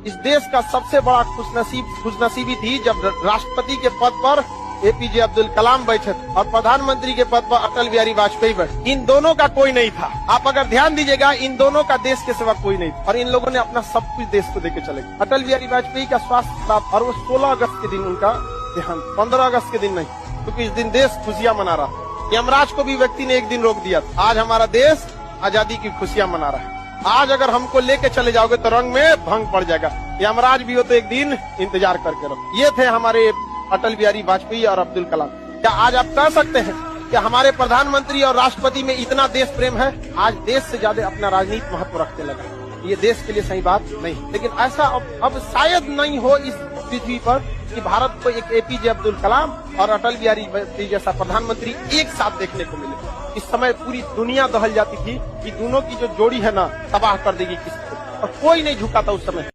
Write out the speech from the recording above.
इस देश का सबसे बड़ा खुशनसीबी थी जब राष्ट्रपति के पद पर एपीजे अब्दुल कलाम बैठे थे और प्रधानमंत्री के पद पर अटल बिहारी वाजपेयी बैठे। इन दोनों का कोई नहीं था। आप अगर ध्यान दीजिएगा, इन दोनों का देश के सिवा कोई नहीं था और इन लोगों ने अपना सब कुछ देश को देके चले गए। अटल बिहारी वाजपेयी का स्वास्थ्य खराब और वो 16 अगस्त के दिन उनका देहांत, 15 अगस्त के दिन नहीं, क्योंकि इस दिन देश खुशियां मना रहा था। यमराज को भी व्यक्ति ने एक दिन रोक दिया था। आज हमारा देश आजादी की खुशियां मना रहा है। आज अगर हमको लेके चले जाओगे तो रंग में भंग पड़ जाएगा। यमराज भी हो तो एक दिन इंतजार करके रहो। ये थे हमारे अटल बिहारी वाजपेयी और अब्दुल कलाम। क्या आज आप कह सकते हैं कि हमारे प्रधानमंत्री और राष्ट्रपति में इतना देश प्रेम है? आज देश से ज्यादा अपना राजनीतिक महत्व रखने लगा। ये देश के लिए सही बात नहीं, लेकिन ऐसा अब शायद नहीं हो इस पृथ्वी पर कि भारत को एक एपीजे अब्दुल कलाम और अटल बिहारी वाजपेयी जैसा प्रधानमंत्री एक साथ देखने को मिले। इस समय पूरी दुनिया दहल जाती थी कि दोनों की जो जोड़ी है ना, तबाह कर देगी किसी को, और कोई नहीं झुका था उस समय।